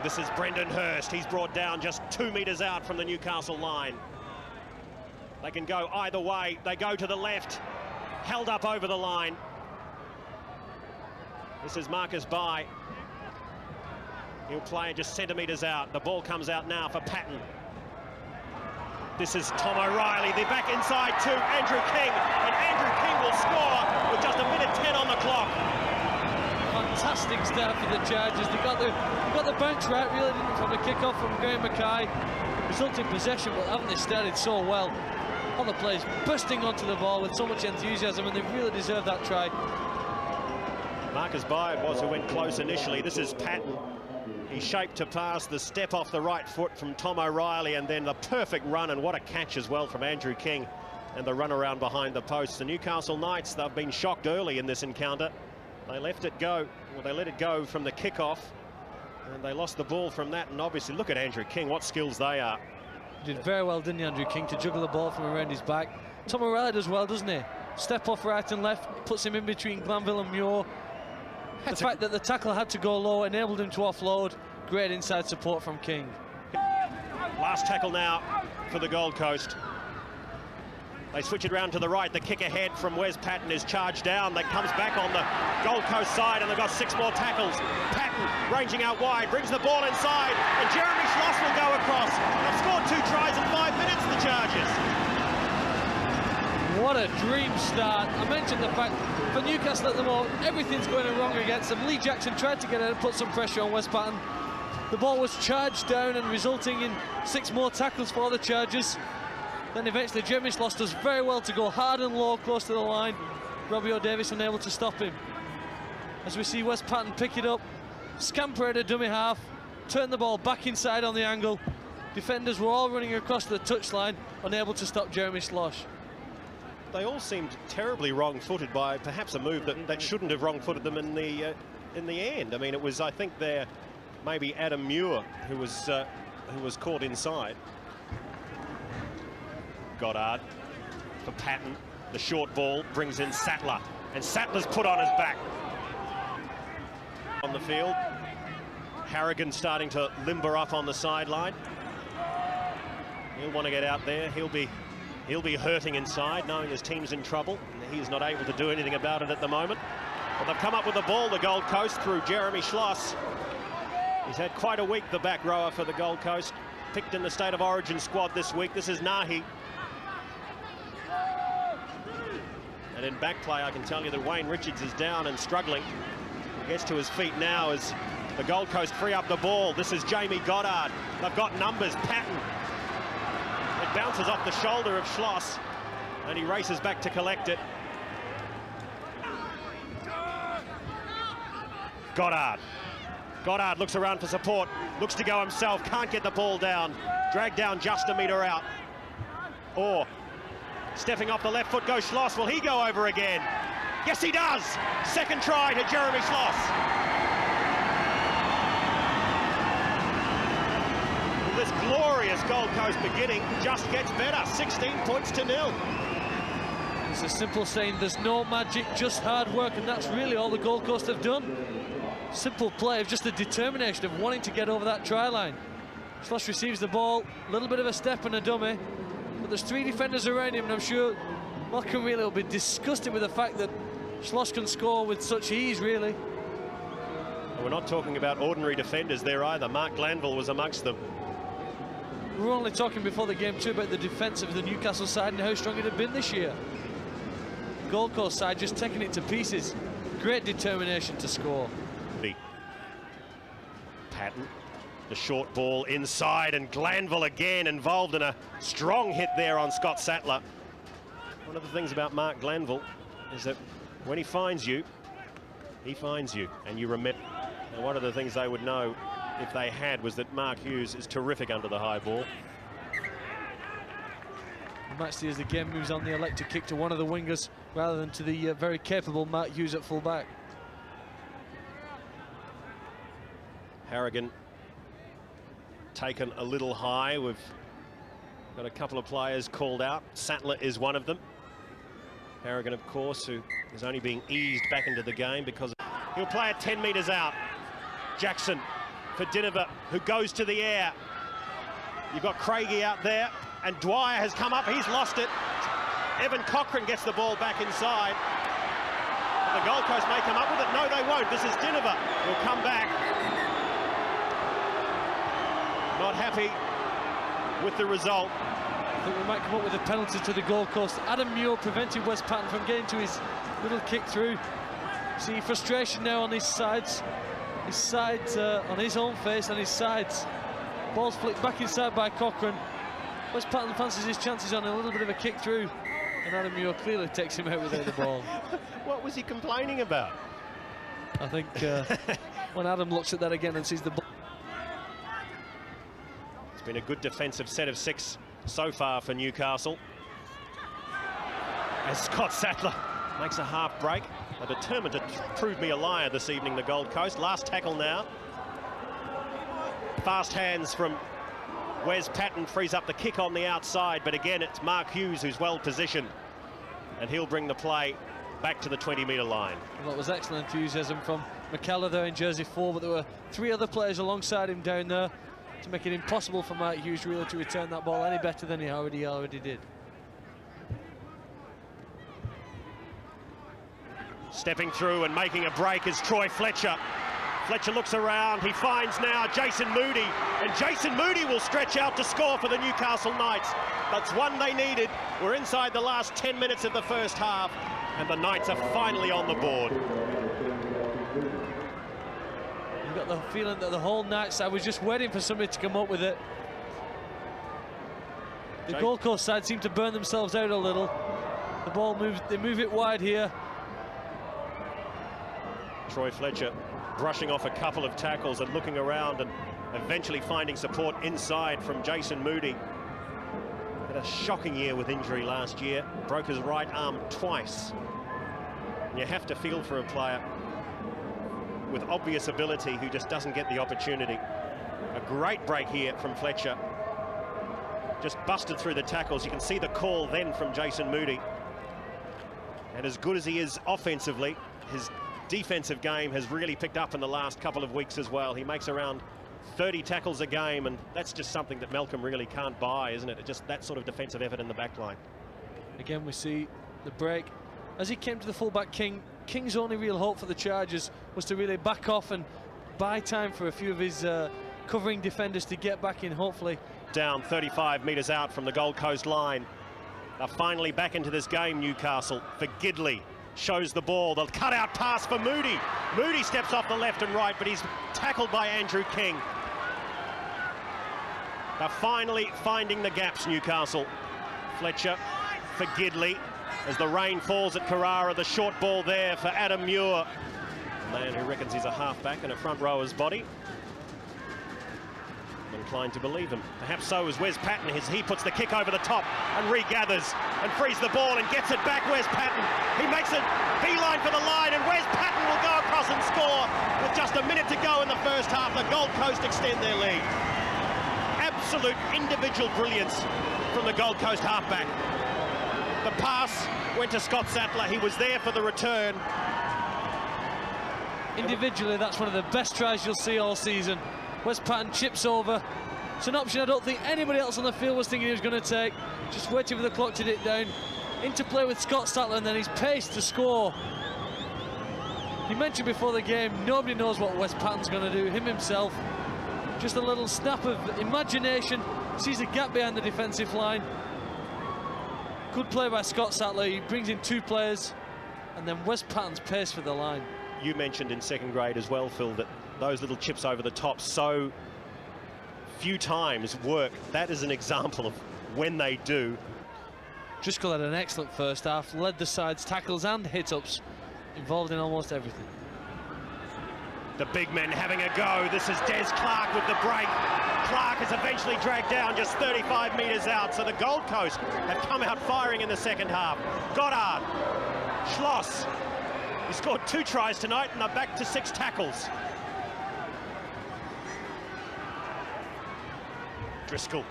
moving. This is Brendan Hurst. He's brought down just 2 metres out from the Newcastle line. They can go either way. They go to the left, held up over the line. This is Marcus Bai. He'll play just centimetres out. The ball comes out now for Patton. This is Tom O'Reilly. They're back inside to Andrew King, and Andrew King will score with just 1:10 on the clock. Fantastic start for the Chargers. They got the bounce right, really, didn't, from the kick-off from Graham Mackay. Resulting possession, but haven't they started so well? All the players bursting onto the ball with so much enthusiasm, and they really deserve that try. Marcus Bai it was who went close initially. This is Patton. He's shaped to pass, the step off the right foot from Tom O'Reilly, and then the perfect run, and what a catch as well from Andrew King, and the run around behind the post. The Newcastle Knights, they've been shocked early in this encounter. They let it go from the kickoff, and they lost the ball from that. And obviously, look at Andrew King, what skills they are. He did very well, didn't he, Andrew King, to juggle the ball from around his back. Tom O'Reilly does well, doesn't he? Step off right and left, puts him in between Glanville and Muir. The fact that the tackle had to go low enabled him to offload. Great inside support from King. Last tackle now for the Gold Coast. They switch it round to the right. The kick ahead from Wes Patton is charged down. That comes back on the Gold Coast side, and they've got 6 more tackles. Patton ranging out wide, brings the ball inside, and Jeremy Schloss will go across. They've scored 2 tries in 5 minutes, the Chargers. What a dream start. I mentioned the fact for Newcastle at the moment, everything's going wrong against them. Lee Jackson tried to get in and put some pressure on Wes Patton. The ball was charged down and resulting in 6 more tackles for the Chargers. Then eventually Jeremy Schloss does very well to go hard and low close to the line. Robbie O'Davis unable to stop him. As we see Wes Patton pick it up, scamper at a dummy half, turn the ball back inside on the angle. Defenders were all running across the touchline, unable to stop Jeremy Schloss. They all seemed terribly wrong-footed by perhaps a move that shouldn't have wrong-footed them in the end. I mean, it was, I think, there maybe Adam Muir who was caught inside. Goddard for Patton. The short ball brings in Sattler, and Sattler's put on his back. On the field, Harrigan starting to limber up on the sideline. He'll want to get out there. He'll be hurting inside, knowing his team's in trouble. And he's not able to do anything about it at the moment. But they've come up with the ball, the Gold Coast, through Jeremy Schloss. He's had quite a week, the back rower for the Gold Coast. Picked in the State of Origin squad this week. This is Nahi. And in back play, I can tell you that Wayne Richards is down and struggling. He gets to his feet now as the Gold Coast free up the ball. This is Jamie Goddard. They've got numbers. Patton. It bounces off the shoulder of Schloss, and he races back to collect it. Goddard looks around for support, looks to go himself, can't get the ball down. Dragged down just a metre out. Or stepping off the left foot goes Schloss. Will he go over again? Yes, he does. Second try to Jeremy Schloss. This glorious Gold Coast beginning just gets better. 16 points to 0. It's a simple saying, there's no magic, just hard work, and that's really all the Gold Coast have done. Simple play of just the determination of wanting to get over that try line. Schloss receives the ball, a little bit of a step and a dummy, but there's 3 defenders around him, and I'm sure Malcolm Wheeler will be disgusted with the fact that Schloss can score with such ease, really. We're not talking about ordinary defenders there either. Mark Glanville was amongst them. We were only talking before the game too about the defence of the Newcastle side and how strong it had been this year. Gold Coast side just taking it to pieces. Great determination to score. Patton, the short ball inside, and Glanville again involved in a strong hit there on Scott Sattler. One of the things about Mark Glanville is that when he finds you, and you remember. And one of the things they would know if they had was that Mark Hughes is terrific under the high ball. You might see as the game moves on, they elect to kick to one of the wingers rather than to the very capable Mark Hughes at full back. Harrigan taken a little high. We've got a couple of players called out. Sattler is one of them. Harrigan, of course, who is only being eased back into the game because he'll play it 10 metres out. Jackson for Dinova, who goes to the air. You've got Craigie out there, and Dwyer has come up. He's lost it. Evan Cochrane gets the ball back inside. The Gold Coast may come up with it. No, they won't. This is Dinova. Will come back. Not happy with the result. I think we might come up with a penalty to the Gold Coast. Adam Muir prevented West Patten from getting to his little kick through. See frustration now on his sides. His sides on his own face and his sides. Ball's flicked back inside by Cochrane. West Patten fancies his chances on a little bit of a kick through, and Adam Muir clearly takes him out without the ball. What was he complaining about? I think when Adam looks at that again and sees the ball. It's been a good defensive set of 6 so far for Newcastle. As Scott Sattler makes a half break. They're determined to prove me a liar this evening, the Gold Coast. Last tackle now. Fast hands from Wes Patten frees up the kick on the outside, but again it's Mark Hughes who's well positioned, and he'll bring the play back to the 20-metre line. Well, that was excellent enthusiasm from McKellar there in jersey 4, but there were 3 other players alongside him down there to make it impossible for Mark Hughes really to return that ball any better than he already did. Stepping through and making a break is Troy Fletcher. Fletcher looks around, he finds now Jason Moody, and Jason Moody will stretch out to score for the Newcastle Knights. That's one they needed. We're inside the last 10 minutes of the first half, and the Knights are finally on the board. You've got the feeling that the whole Knights side was just waiting for somebody to come up with it. The Gold Coast side seem to burn themselves out a little. The ball moves, they move it wide here. Troy Fletcher brushing off a couple of tackles and looking around and eventually finding support inside from Jason Moody. Had a shocking year with injury last year. Broke his right arm twice. And you have to feel for a player with obvious ability who just doesn't get the opportunity. A great break here from Fletcher. Just busted through the tackles. You can see the call then from Jason Moody. And as good as he is offensively, his defensive game has really picked up in the last couple of weeks as well. He makes around 30 tackles a game, and that's just something that Malcolm really can't buy, isn't it? Just that sort of defensive effort in the back line. Again, we see the break. As he came to the fullback, King's only real hope for the Chargers was to really back off and buy time for a few of his covering defenders to get back in, hopefully. Down 35 metres out from the Gold Coast line. They're finally back into this game, Newcastle, for Gidley. Shows the ball, the cut-out pass for Moody. Moody steps off the left and right, but he's tackled by Andrew King. They're finally finding the gaps, Newcastle. Fletcher for Gidley. As the rain falls at Carrara, the short ball there for Adam Muir. A man who reckons he's a halfback and a front rower's body. I'm inclined to believe him. Perhaps so is Wes Patten as he puts the kick over the top and regathers and frees the ball and gets it back. Wes Patten, he makes a beeline for the line, and Wes Patten will go across and score with just a minute to go in the first half. The Gold Coast extend their lead. Absolute individual brilliance from the Gold Coast halfback. The pass went to Scott Sattler. He was there for the return. Individually, that's one of the best tries you'll see all season. Wes Patten chips over. It's an option I don't think anybody else on the field was thinking he was going to take. Just waiting for the clock to tick down. Interplay with Scott Sattler, and then he's paced to score. He mentioned before the game, nobody knows what Wes Patten's going to do, him himself. Just a little snap of imagination. Sees a gap behind the defensive line. Good play by Scott Sattler. He brings in 2 players, and then Wes Patten's pace for the line. You mentioned in second grade as well, Phil, that those little chips over the top so few times work. That is an example of when they do. Driscoll had an excellent first half, led the side's tackles and hit-ups, involved in almost everything. The big men having a go. This is Des Clark with the break. Clark is eventually dragged down just 35 metres out, so the Gold Coast have come out firing in the second half. Goddard, Schloss. He scored 2 tries tonight, and they're back to 6 tackles. Driscoll.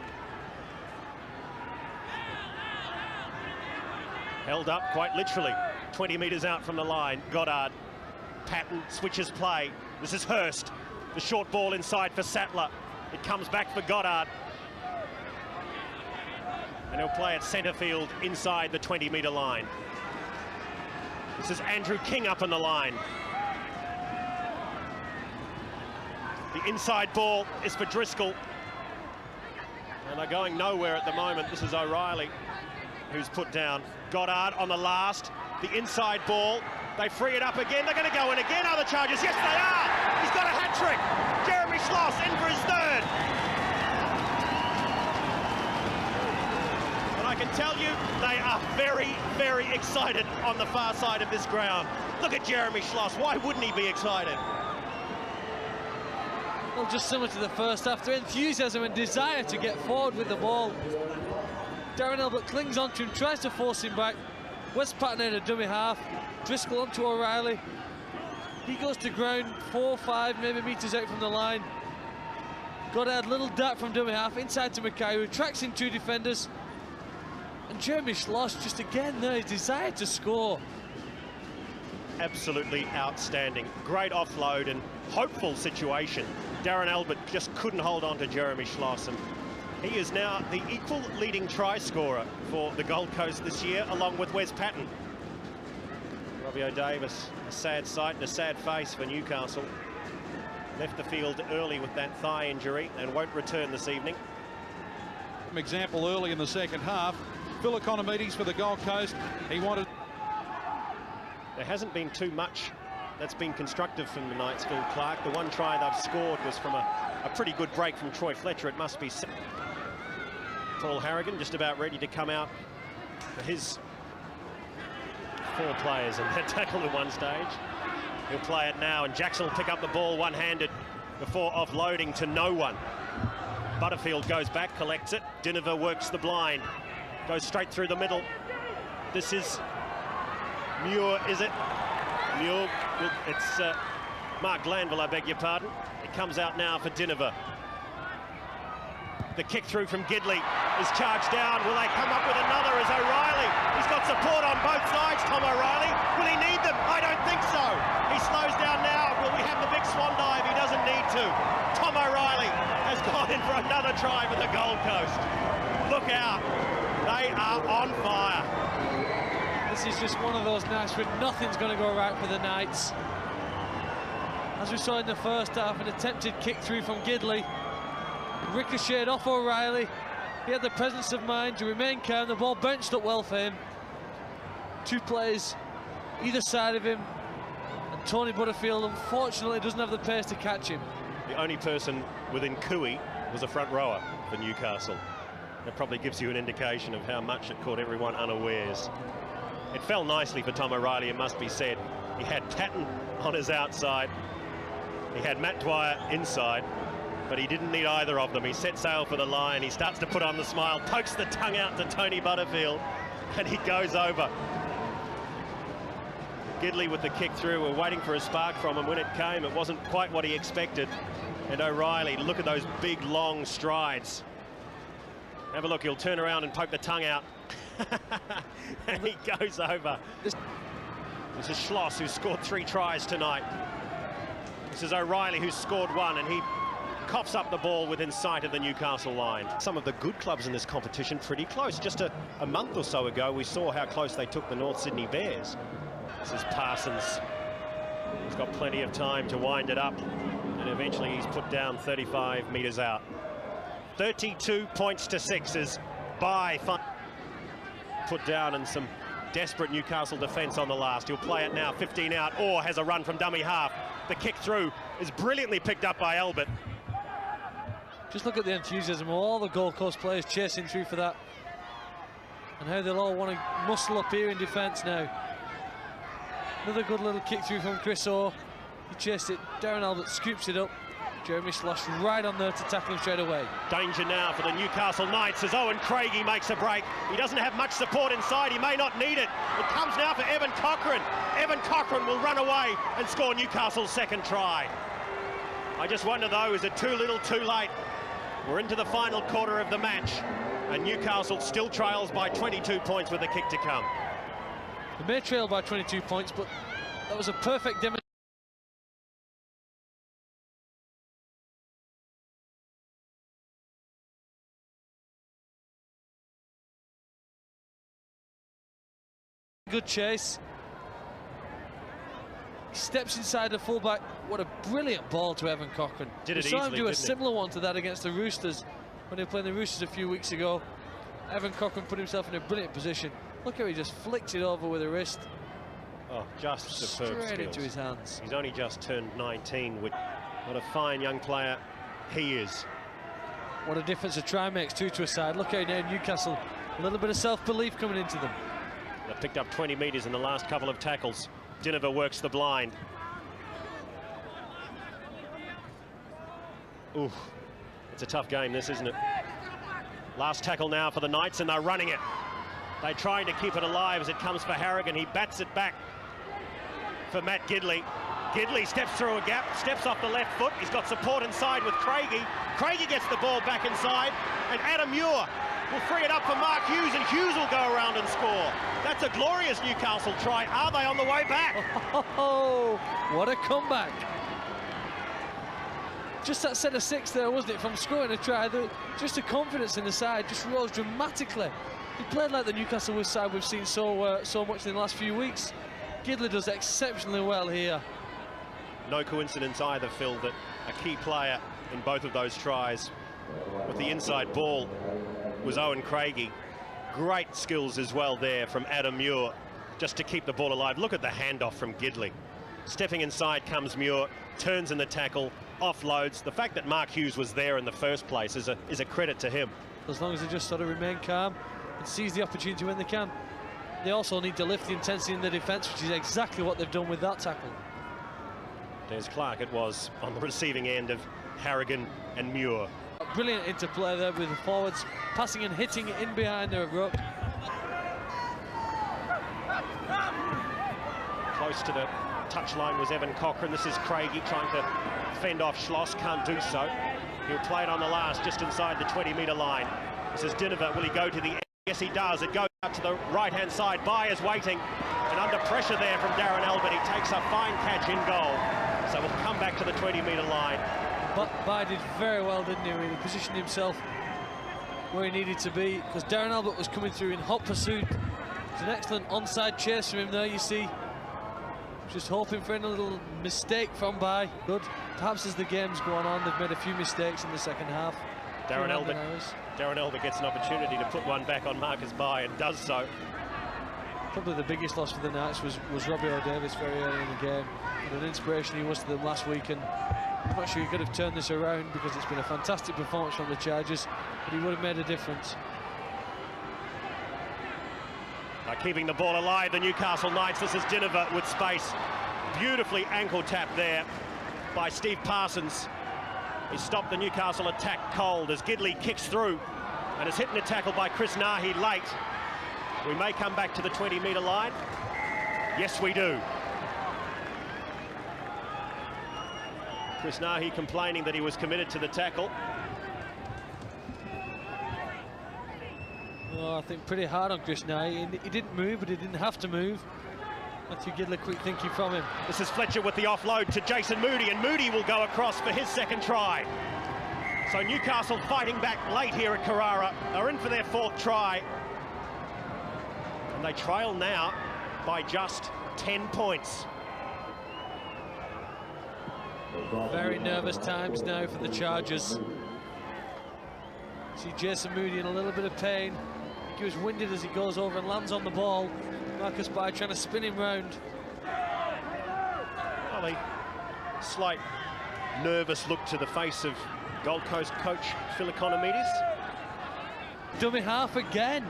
Held up quite literally, 20 metres out from the line. Goddard. Patten switches play. This is Hurst. The short ball inside for Sattler. It comes back for Goddard. And he'll play at centre field inside the 20-metre line. This is Andrew King up on the line. The inside ball is for Driscoll. And they're going nowhere at the moment. This is O'Reilly who's put down. Goddard on the last. The inside ball. They free it up again. They're going to go in again. Other charges. Yes, they are. He's got a hat-trick. Jeremy Schloss in for his third. And I can tell you, they are very, very excited on the far side of this ground. Look at Jeremy Schloss. Why wouldn't he be excited? Well, just similar to the first half, their enthusiasm and desire to get forward with the ball. Darren Albert clings onto him, tries to force him back. West Patten in a dummy half. Driscoll onto O'Reilly. He goes to ground 4, 5, maybe metres out from the line. Goddard, little dart from dummy half, inside to Mackay, who tracks in 2 defenders. And Jeremy Schloss, just again there, his desire to score. Absolutely outstanding. Great offload and hopeful situation. Darren Albert just couldn't hold on to Jeremy Schloss, and he is now the equal leading try scorer for the Gold Coast this year, along with Wes Patten. Robbie O'Davis, a sad sight and a sad face for Newcastle. Left the field early with that thigh injury and won't return this evening. An example early in the second half. Phil Economides for the Gold Coast. He wanted... There hasn't been too much that's been constructive from the Knightsville Clark. The one try they've scored was from a pretty good break from Troy Fletcher. It must be Paul Harrigan just about ready to come out for his 4 players in that tackle at one stage. He'll play it now, and Jackson will pick up the ball one-handed before offloading to no one. Butterfield goes back, collects it. Dinover works the blind, goes straight through the middle. This is Muir, is it? Muir, it's Mark Glanville, I beg your pardon. It comes out now for Dinover. The kick through from Gidley is charged down. Will they come up with another as O'Reilly? He's got support on both sides, Tom O'Reilly. Will he need them? I don't think so. He slows down now. Will we have the big swan dive? He doesn't need to. Tom O'Reilly has gone in for another try for the Gold Coast. Look out. They are on fire. This is just one of those nights where nothing's going to go right for the Knights. As we saw in the first half, an attempted kick through from Gidley. Ricocheted off O'Reilly. He had the presence of mind to remain calm. The ball bounced up well for him. 2 players either side of him. And Tony Butterfield, unfortunately, doesn't have the pace to catch him. The only person within Cooey was a front rower for Newcastle. That probably gives you an indication of how much it caught everyone unawares. It fell nicely for Tom O'Reilly, it must be said. He had Patten on his outside. He had Matt Dwyer inside, but he didn't need either of them. He set sail for the line. He starts to put on the smile, pokes the tongue out to Tony Butterfield, and he goes over. Gidley with the kick through. We're waiting for a spark from him. When it came, it wasn't quite what he expected. And O'Reilly, look at those big, long strides. Have a look. He'll turn around and poke the tongue out. And he goes over. This is Schloss, who scored 3 tries tonight. This is O'Reilly, who's scored 1, and he coughs up the ball within sight of the Newcastle line. Some of the good clubs in this competition pretty close. Just a month or so ago, we saw how close they took the North Sydney Bears. This is Parsons. He's got plenty of time to wind it up, and eventually he's put down 35 metres out. 32 points to 6 is by put down, and some desperate Newcastle defence on the last. He'll play it now, 15 out, or has a run from dummy half. The kick through is brilliantly picked up by Albert. Just look at the enthusiasm of all the Gold Coast players chasing through for that, and how they'll all want to muscle up here in defence now. Another good little kick through from Chris Orr. He chased it. Darren Albert scoops it up. Jeremy Schloss right on there to tackle him straight away. Danger now for the Newcastle Knights as Owen Craigie makes a break. He doesn't have much support inside. He may not need it. It comes now for Evan Cochran. Evan Cochran will run away and score Newcastle's 2nd try. I just wonder, though, is it too little, too late? We're into the final quarter of the match, and Newcastle still trails by 22 points with a kick to come. They may trail by 22 points, but that was a perfect demonstration. Good chase. He steps inside the fullback. What a brilliant ball to Evan Cochran. Did it we saw him easily, do a didn't he? similar one to that against the Roosters when they were playing the Roosters a few weeks ago. Evan Cochran put himself in a brilliant position. Look how he just flicks it over with a wrist. Oh, just superb Straight skills. into his hands. He's only just turned 19. What a fine young player he is. What a difference a try makes too to a side. Look how now Newcastle, a little bit of self-belief coming into them. They picked up 20 metres in the last couple of tackles. Dinova works the blind. Ooh, it's a tough game, this, isn't it? Last tackle now for the Knights, and they're running it. They're trying to keep it alive as it comes for Harrigan. He bats it back for Matt Gidley. Gidley steps through a gap, steps off the left foot. He's got support inside with Craigie. Craigie gets the ball back inside, and Adam Muir will free it up for Mark Hughes, and Hughes will go around and score. That's a glorious Newcastle try. Are they on the way back? Oh, what a comeback. Just that set of six there, wasn't it, from scoring a try. Just the confidence in the side just rose dramatically. He played like the Newcastle side we've seen so much in the last few weeks. Gidley does exceptionally well here. No coincidence either, Phil, that a key player in both of those tries with the inside ball was Owen Craigie. Great skills as well there from Adam Muir, just to keep the ball alive. Look at the handoff from Gidley. Stepping inside comes Muir, turns in the tackle, offloads. The fact that Mark Hughes was there in the first place is a credit to him. As long as they just sort of remain calm and seize the opportunity when they can. They also need to lift the intensity in the defence, which is exactly what they've done with that tackle. There's Clark, it was, on the receiving end of Harrigan and Muir. Brilliant interplay there with the forwards, passing and hitting it in behind their ruck. Close to the touchline was Evan Cochran. This is Craigie trying to fend off Schloss, can't do so. He'll play it on the last, just inside the 20-metre line. This is Dinova, will he go to the end? Yes, he does. It goes out to the right-hand side. Byers waiting, and under pressure there from Darren Albert. He takes a fine catch in goal. So we'll come back to the 20-metre line. But By did very well, didn't he? He positioned himself where he needed to be, because Darren Albert was coming through in hot pursuit. It's an excellent onside chase from him there, you see. Just hoping for a little mistake from By. Good. Perhaps as the game's going on, they've made a few mistakes in the second half. Darren Albert gets an opportunity to put one back on Marcus By and does so. Probably the biggest loss for the Knights was Robbie O'Davis very early in the game. And an inspiration he was to them last week, and I'm not sure he could have turned this around, because it's been a fantastic performance from the Chargers, but he would have made a difference. Keeping the ball alive, the Newcastle Knights. This is Dinova with space. Beautifully ankle tap there by Steve Parsons. He stopped the Newcastle attack cold as Gidley kicks through and is hitting a tackle by Chris Nahi late. We may come back to the 20-metre line. Yes, we do. Chris Nahi complaining that he was committed to the tackle. Oh, I think pretty hard on Chris Nahi. He didn't move, but he didn't have to move. Matthew Gidley, quick thinking from him. This is Fletcher with the offload to Jason Moody, and Moody will go across for his second try. So Newcastle fighting back late here at Carrara. They're in for their fourth try. And they trail now by just 10 points. Very nervous times now for the Chargers. See Jason Moody in a little bit of pain. I think he was winded as he goes over and lands on the ball. Marcus By trying to spin him round. Well, a slight nervous look to the face of Gold Coast coach Phil Economides. Dummy half again.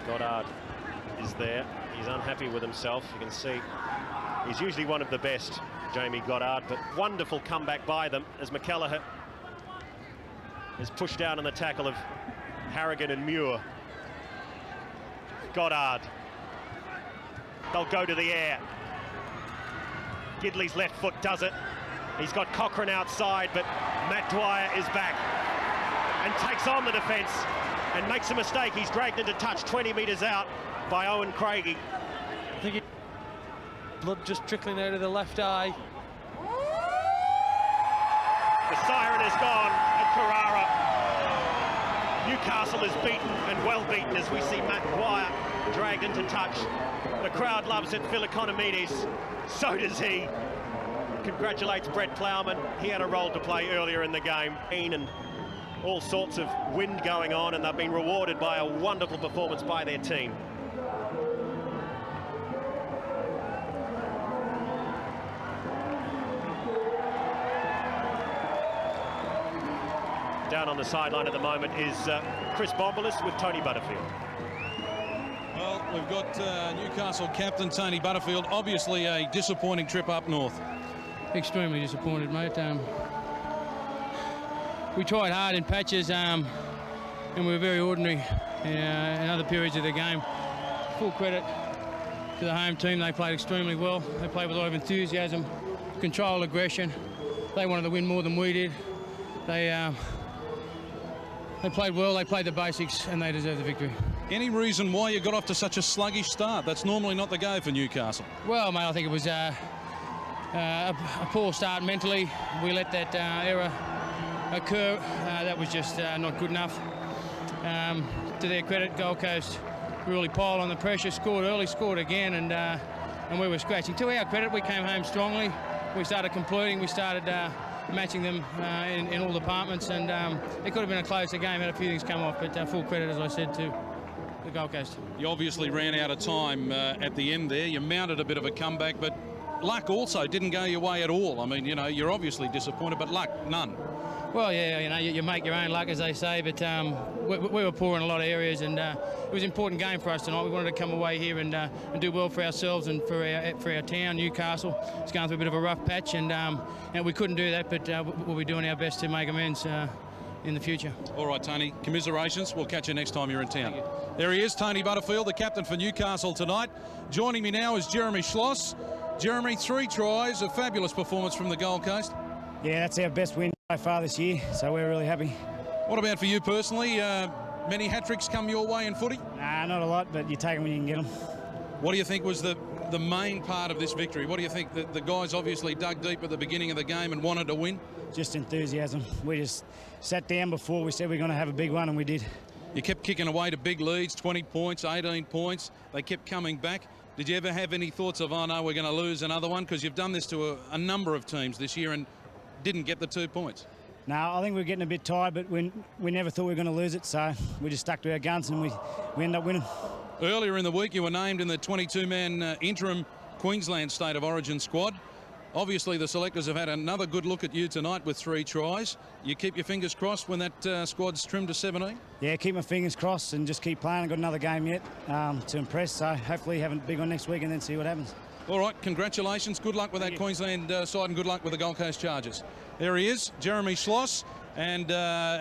Goddard is there. He's unhappy with himself. You can see he's usually one of the best, Jamie Goddard, but wonderful comeback by them as McKellar is pushed down in the tackle of Harrigan and Muir. Goddard. They'll go to the air. Gidley's left foot does it. He's got Cochran outside, but Matt Dwyer is back and takes on the defence and makes a mistake. He's dragged into touch 20 metres out by Owen Craigie. I think blood just trickling out of the left eye. The siren is gone at Carrara. Newcastle is beaten, and well beaten, as we see Matt Dwyer dragged into touch. The crowd loves it. Phil Economides, so does he. Congratulates Brett Plowman. He had a role to play earlier in the game. And all sorts of wind going on, and they've been rewarded by a wonderful performance by their team. Down on the sideline at the moment is Chris Bombolis with Tony Butterfield. Well, we've got Newcastle captain Tony Butterfield. Obviously a disappointing trip up north. Extremely disappointed, mate. We tried hard in patches and we were very ordinary in other periods of the game. Full credit to the home team. They played extremely well. They played with a lot of enthusiasm, controlled aggression. They wanted to win more than we did. They played well, they played the basics, and they deserve the victory. Any reason why you got off to such a sluggish start? That's normally not the go for Newcastle. Well, mate, I think it was a poor start mentally. We let that error occur. That was just not good enough. To their credit, Gold Coast really piled on the pressure, scored early, scored again, and we were scratching. To our credit, we came home strongly. We started completing, we started matching them in all departments, and it could have been a closer game had a few things come off, but full credit, as I said, to the Gold Coast. You obviously ran out of time at the end there. You mounted a bit of a comeback, but luck also didn't go your way at all. I mean, you know, you're obviously disappointed, but luck, none. Well, yeah, you know, you make your own luck, as they say, but we were poor in a lot of areas, and it was an important game for us tonight. We wanted to come away here and do well for ourselves and for our town, Newcastle. It's going through a bit of a rough patch, and we couldn't do that, but we'll be doing our best to make amends in the future. All right, Tony, commiserations. We'll catch you next time you're in town. There he is, Tony Butterfield, the captain for Newcastle tonight. Joining me now is Jeremy Schloss. Jeremy, 3 tries, a fabulous performance from the Gold Coast. Yeah, that's our best win so far this year, so we're really happy. What about for you personally? Many hat-tricks come your way in footy? Nah, not a lot, but you take them when you can get them. What do you think was the main part of this victory? What do you think that the guys obviously dug deep at the beginning of the game and wanted to win? Just enthusiasm. We just sat down before we said we were going to have a big one, and we did. You kept kicking away to big leads, 20 points, 18 points. They kept coming back. Did you ever have any thoughts of, oh no, we're going to lose another one? Because you've done this to a number of teams this year and didn't get the 2 points. No, I think we're getting a bit tired, but we never thought we were going to lose it, so we just stuck to our guns and we ended up winning. Earlier in the week, you were named in the 22-man interim Queensland State of Origin squad. Obviously, the selectors have had another good look at you tonight with 3 tries. You keep your fingers crossed when that squad's trimmed to 17? Yeah, keep my fingers crossed and just keep playing. I've got another game yet to impress, so hopefully have a big one next week and then see what happens. All right, congratulations. Good luck with that Queensland side and good luck with the Gold Coast Chargers. There he is, Jeremy Schloss, and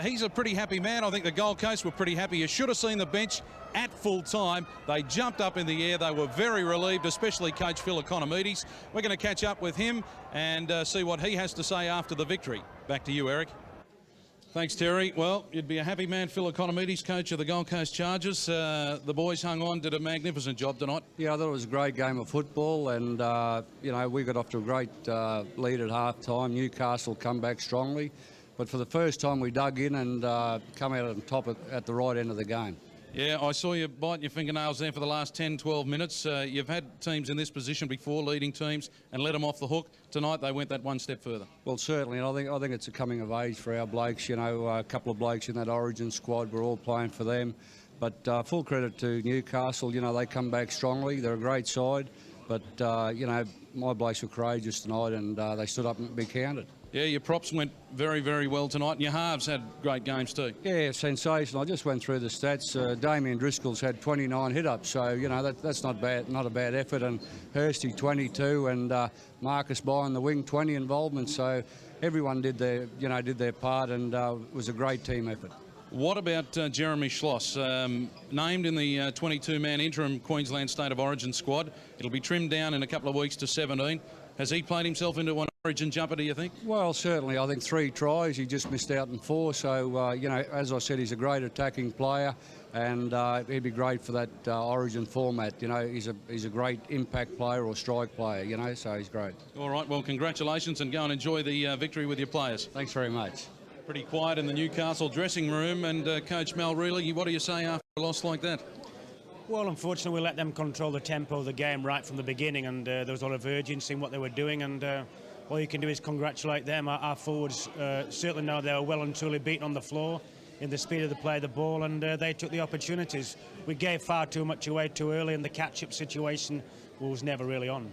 he's a pretty happy man. I think the Gold Coast were pretty happy. You should have seen the bench at full time. They jumped up in the air. They were very relieved, especially coach Phil Economides. We're going to catch up with him and see what he has to say after the victory. Back to you, Eric. Thanks, Terry. Well, you'd be a happy man, Phil Economides, coach of the Gold Coast Chargers. The boys hung on, did a magnificent job tonight. Yeah, I thought it was a great game of football, and, you know, we got off to a great lead at half-time. Newcastle come back strongly, but for the first time we dug in and come out on top at the right end of the game. Yeah, I saw you biting your fingernails there for the last 10, 12 minutes. You've had teams in this position before, leading teams, and let them off the hook. Tonight they went that one step further. Well, certainly, and I think it's a coming of age for our blokes. You know, a couple of blokes in that Origin squad, we're all playing for them. But full credit to Newcastle. You know, they come back strongly. They're a great side. But, you know, my blokes were courageous tonight, and they stood up and be counted. Yeah, your props went very, very well tonight, and your halves had great games too. Yeah, sensational. I just went through the stats. Damien Driscoll's had 29 hit-ups, so, you know, that's not bad, not a bad effort. And Hursty, 22, and Marcus By the wing, 20 involvement. So everyone did their part, and it was a great team effort. What about Jeremy Schloss, named in the 22-man interim Queensland State of Origin squad? It'll be trimmed down in a couple of weeks to 17. Has he played himself into an Origin jumper, do you think? Well, certainly. I think 3 tries. He just missed out in 4. So, you know, as I said, he's a great attacking player, and he'd be great for that Origin format. You know, he's a great impact player or strike player, you know, so he's great. All right, well, congratulations, and go and enjoy the victory with your players. Thanks very much. Pretty quiet in the Newcastle dressing room, and Coach Mel Reilly, what do you say after a loss like that? Well, unfortunately, we let them control the tempo of the game right from the beginning, and there was a lot of urgency in what they were doing, and all you can do is congratulate them. Our forwards certainly know they were well and truly beaten on the floor in the speed of the play of the ball, and they took the opportunities. We gave far too much away too early, and the catch-up situation was never really on.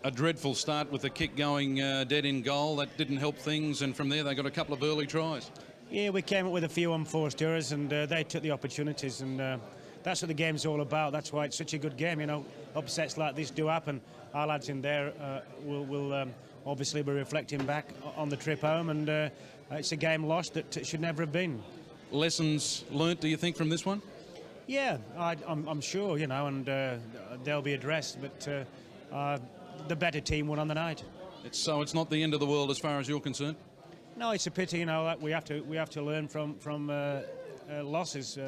A dreadful start with the kick going dead in goal. That didn't help things, and from there they got a couple of early tries. Yeah, we came up with a few unforced errors, and they took the opportunities, and that's what the game's all about. That's why it's such a good game. You know, upsets like this do happen. Our lads in there will obviously be reflecting back on the trip home, and it's a game lost that should never have been. Lessons learnt, do you think, from this one? Yeah, I'm sure, you know, and they'll be addressed, but the better team won on the night. So it's not the end of the world as far as you're concerned? No, it's a pity, you know, that we have to learn from losses.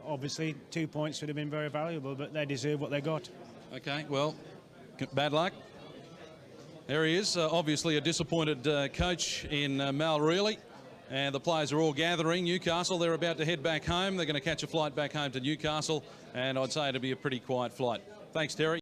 Obviously, 2 points would have been very valuable, but they deserve what they got. Okay, well, bad luck. There he is, obviously a disappointed coach in Mal Reilly, and the players are all gathering. Newcastle, they're about to head back home. They're going to catch a flight back home to Newcastle, and I'd say it'll be a pretty quiet flight. Thanks, Terry.